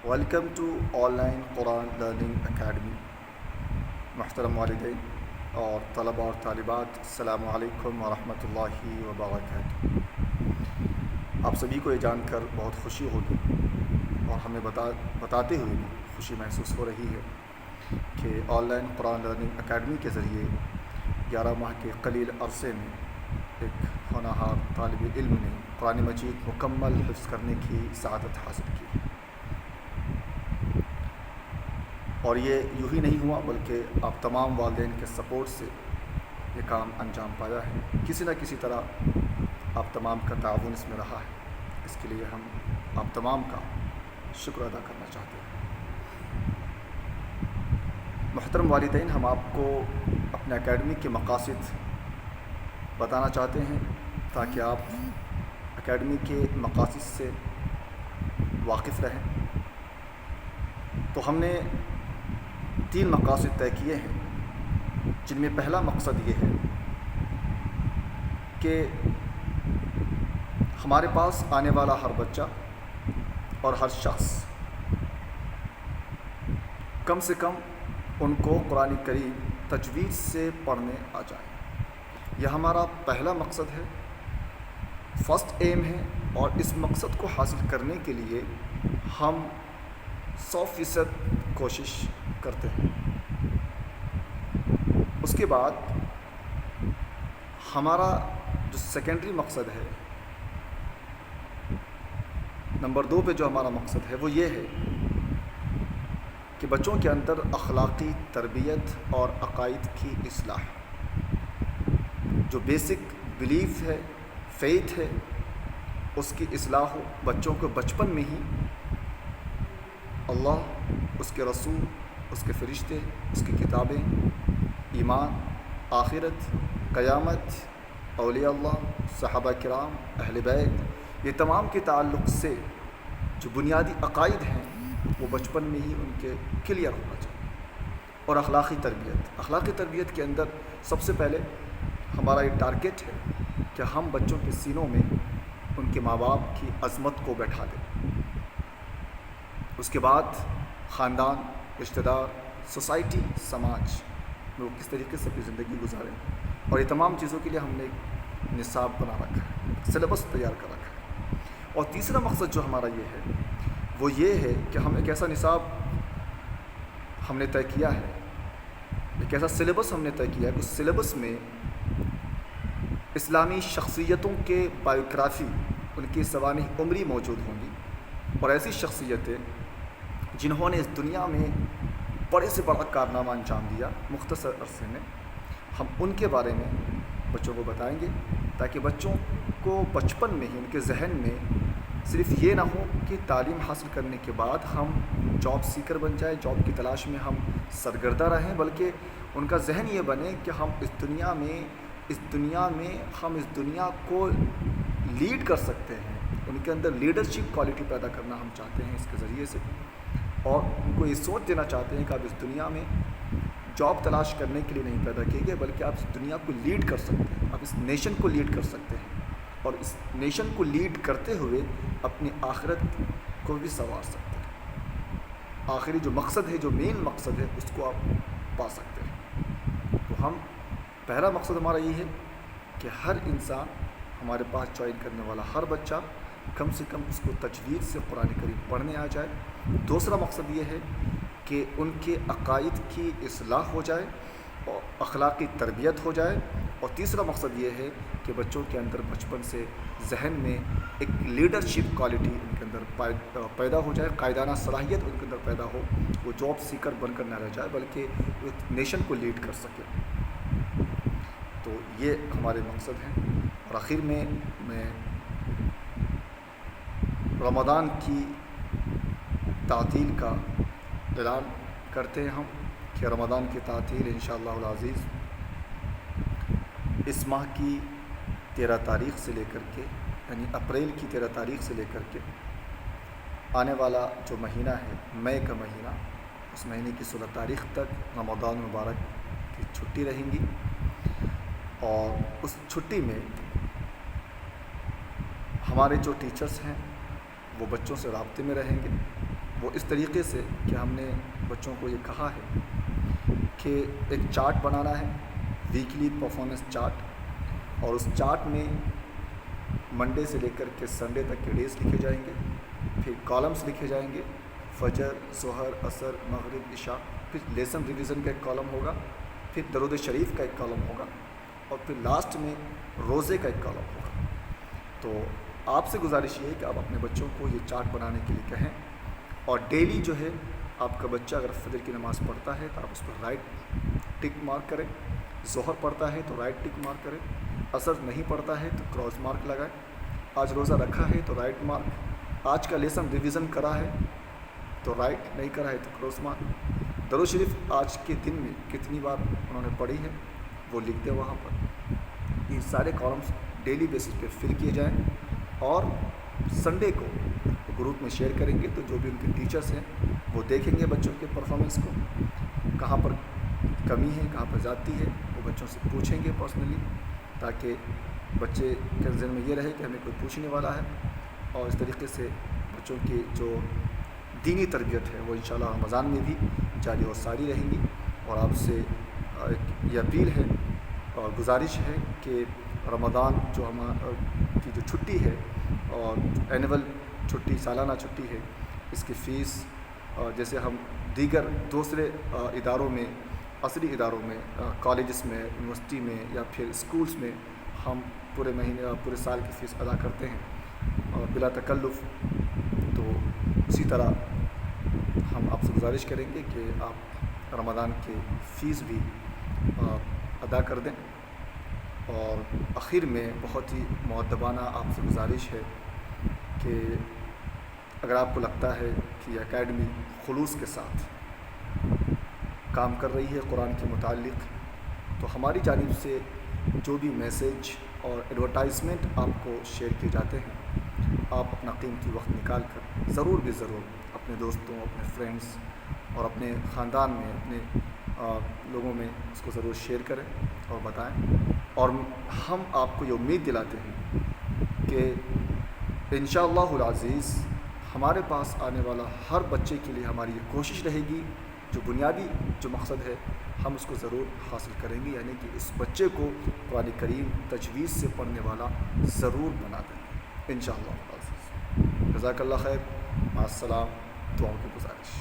Welcome to online Quran learning academy. محترم والدین اور طلباء اور طالبات، السلام علیکم ورحمۃ اللہ وبرکاتہ. آپ سبھی کو یہ جان کر بہت خوشی ہوگی اور ہمیں بتاتے ہوئے بھی خوشی محسوس ہو رہی ہے کہ on line Quran learning academy کے ذریعے 11 ماہ کے قلیل عرصے میں ایک ہونہار طالب علم نے قرآن مجید مکمل حفظ کرنے کی سعادت حاصل کی. اور یہ یوں ہی نہیں ہوا بلکہ آپ تمام والدین کے سپورٹ سے یہ کام انجام پایا ہے. کسی نہ کسی طرح آپ تمام کا تعاون اس میں رہا ہے. اس کے لیے ہم آپ تمام کا شکر ادا کرنا چاہتے ہیں. محترم والدین، ہم آپ کو اپنے اکیڈمی کے مقاصد بتانا چاہتے ہیں تاکہ آپ اکیڈمی کے مقاصد سے واقف رہیں. تو ہم نے 3 مقاصد طے کیے ہیں، جن میں پہلا مقصد یہ ہے کہ ہمارے پاس آنے والا ہر بچہ اور ہر شخص کم سے کم ان کو قرآن کریم تجوید سے پڑھنے آ جائے. یہ ہمارا پہلا مقصد ہے، فرسٹ ایم ہے، اور اس مقصد کو حاصل کرنے کے لیے ہم 100% کوشش کرتے ہیں. اس کے بعد ہمارا جو سیکنڈری مقصد ہے، نمبر 2 پہ جو ہمارا مقصد ہے وہ یہ ہے کہ بچوں کے اندر اخلاقی تربیت اور عقائد کی اصلاح، جو بیسک بلیف ہے، فیتھ ہے، اس کی اصلاح ہو. بچوں کو بچپن میں ہی اللہ، اس کے رسول، اس کے فرشتے، اس کی کتابیں، ایمان، آخرت، قیامت، اولیاء اللہ، صحابہ کرام، اہل بیت، یہ تمام کے تعلق سے جو بنیادی عقائد ہیں وہ بچپن میں ہی ان کے کلیئر ہونا چاہیے. اور اخلاقی تربیت کے اندر سب سے پہلے ہمارا یہ ٹارگیٹ ہے کہ ہم بچوں کے سینوں میں ان کے ماں باپ کی عظمت کو بیٹھا دیں. اس کے بعد خاندان، رشتہ دار، سوسائٹی، سماج میں وہ کس طریقے سے اپنی زندگی گزاریں. اور یہ تمام چیزوں کے لیے ہم نے ایک نصاب بنا رکھا ہے، سلیبس تیار کر رکھا ہے. اور تیسرا مقصد جو ہمارا یہ ہے وہ یہ ہے کہ ہم ایک ایسا نصاب ہم نے طے کیا ہے، ایک ایسا سلیبس ہم نے طے کیا ہے کہ اس سلیبس میں اسلامی شخصیتوں کے بایوگرافی، ان کی سوانح عمری موجود ہوں گی، اور ایسی شخصیتیں جنہوں نے اس دنیا میں بڑے سے بڑا کارنامہ انجام دیا مختصر عرصے میں، ہم ان کے بارے میں بچوں کو بتائیں گے تاکہ بچوں کو بچپن میں ہی ان کے ذہن میں صرف یہ نہ ہو کہ تعلیم حاصل کرنے کے بعد ہم جاب سیکر بن جائیں، جاب کی تلاش میں ہم سرگردہ رہیں، بلکہ ان کا ذہن یہ بنے کہ ہم اس دنیا میں ہم اس دنیا کو لیڈ کر سکتے ہیں. ان کے اندر لیڈرشپ کوالٹی پیدا کرنا ہم چاہتے ہیں اس کے ذریعے سے، اور ان کو یہ سوچ دینا چاہتے ہیں کہ آپ اس دنیا میں جاب تلاش کرنے کے لیے نہیں پیدا کیے گئے، بلکہ آپ اس دنیا کو لیڈ کر سکتے ہیں، آپ اس نیشن کو لیڈ کر سکتے ہیں، اور اس نیشن کو لیڈ کرتے ہوئے اپنی آخرت کو بھی سنوار سکتے ہیں. آخری جو مقصد ہے، جو مین مقصد ہے، اس کو آپ پا سکتے ہیں. تو ہم پہلا مقصد ہمارا یہ ہے کہ ہر انسان، ہمارے پاس جوائن کرنے والا ہر بچہ کم سے کم اس کو تجوید سے قرآن کریم پڑھنے آ جائے. دوسرا مقصد یہ ہے کہ ان کے عقائد کی اصلاح ہو جائے اور اخلاقی تربیت ہو جائے. اور تیسرا مقصد یہ ہے کہ بچوں کے اندر بچپن سے ذہن میں ایک لیڈرشپ کوالٹی ان کے اندر پیدا ہو جائے، قائدانہ صلاحیت ان کے اندر پیدا ہو. وہ جاب سیکر بن کر نہ رہ جائے بلکہ ایک نیشن کو لیڈ کر سکے. تو یہ ہمارے مقصد ہیں. اور آخر میں رمضان کی تعطیل کا اعلان کرتے ہیں ہم کہ رمضان کی تعطیل انشاءاللہ العزیز اس ماہ کی 13 تاریخ سے لے کر کے، یعنی اپریل کی 13 تاریخ سے لے کر کے آنے والا جو مہینہ ہے، مئی کا مہینہ، اس مہینے کی 16 تاریخ تک رمضان مبارک کی چھٹی رہیں گی. اور اس چھٹی میں ہمارے جو ٹیچرز ہیں وہ بچوں سے رابطے میں رہیں گے، وہ اس طریقے سے کہ ہم نے بچوں کو یہ کہا ہے کہ ایک چارٹ بنانا ہے، ویکلی پرفارمنس چارٹ، اور اس چارٹ میں منڈے سے لے کر کے سنڈے تک کے ڈیز لکھے جائیں گے، پھر کالمز لکھے جائیں گے، فجر، ظہر، عصر، مغرب، عشاء، پھر لیسن ریویژن کا ایک کالم ہوگا، پھر درود شریف کا ایک کالم ہوگا، اور پھر لاسٹ میں روزے کا ایک کالم ہوگا۔ تو آپ سے گزارش یہ ہے کہ آپ اپنے بچوں کو یہ چارٹ بنانے کے لیے کہیں، اور ڈیلی جو ہے آپ کا بچہ اگر فجر کی نماز پڑھتا ہے تو آپ اس پر رائٹ ٹک مارک کریں، ظہر پڑھتا ہے تو رائٹ ٹک مارک کریں، عصر نہیں پڑھتا ہے تو کراس مارک لگائیں، آج روزہ رکھا ہے تو رائٹ مارک، آج کا لیسن ریویژن کرا ہے تو رائٹ، نہیں کرا ہے تو کراس مارک، درود شریف آج کے دن میں کتنی بار انہوں نے پڑھی ہے وہ لکھ دیں وہاں پر۔ یہ سارے کالمس ڈیلی بیسس پہ فل کیے جائیں، اور سنڈے کو گروپ میں شیئر کریں گے تو جو بھی ان کے ٹیچرس ہیں وہ دیکھیں گے بچوں کے پرفارمنس کو، کہاں پر کمی ہے، کہاں پر زیادتی ہے، وہ بچوں سے پوچھیں گے پرسنلی، تاکہ بچے کے ذہن میں یہ رہے کہ ہمیں کوئی پوچھنے والا ہے، اور اس طریقے سے بچوں کی جو دینی تربیت ہے وہ انشاءاللہ رمضان میں بھی جاری اور ساری رہیں گی۔ اور آپ سے یہ اپیل ہے اور گزارش ہے کہ رمضان جو کی جو چھٹی ہے اور اینول چھٹی، سالانہ چھٹی ہے، اس کی فیس جیسے ہم دیگر دوسرے اداروں میں، عصری اداروں میں، کالجز میں، یونیورسٹی میں یا پھر اسکولس میں ہم پورے مہینے پورے سال کی فیس ادا کرتے ہیں بلا تکلف، تو اسی طرح ہم آپ سے گزارش کریں گے کہ آپ رمضان کی فیس بھی ادا کر دیں۔ اور آخر میں بہت ہی مؤدبانہ آپ سے گزارش ہے کہ اگر آپ کو لگتا ہے کہ یہ اکیڈمی خلوص کے ساتھ کام کر رہی ہے قرآن کے متعلق، تو ہماری جانب سے جو بھی میسج اور ایڈورٹائزمنٹ آپ کو شیئر کیے جاتے ہیں، آپ اپنا قیمتی وقت نکال کر ضرور بھی ضرور اپنے دوستوں، اپنے فرینڈس اور اپنے خاندان میں، اپنے لوگوں میں اس کو ضرور شیئر کریں اور بتائیں، اور ہم آپ کو یہ امید دلاتے ہیں کہ انشاءاللہ العزیز ہمارے پاس آنے والا ہر بچے کے لیے ہماری یہ کوشش رہے گی، جو بنیادی جو مقصد ہے ہم اس کو ضرور حاصل کریں گے، یعنی کہ اس بچے کو قرآن کریم تجویز سے پڑھنے والا ضرور بنا دیں گے انشاءاللہ العزیز۔ جزاک اللہ خیر، مع السلام، دعاؤں کی گزارش۔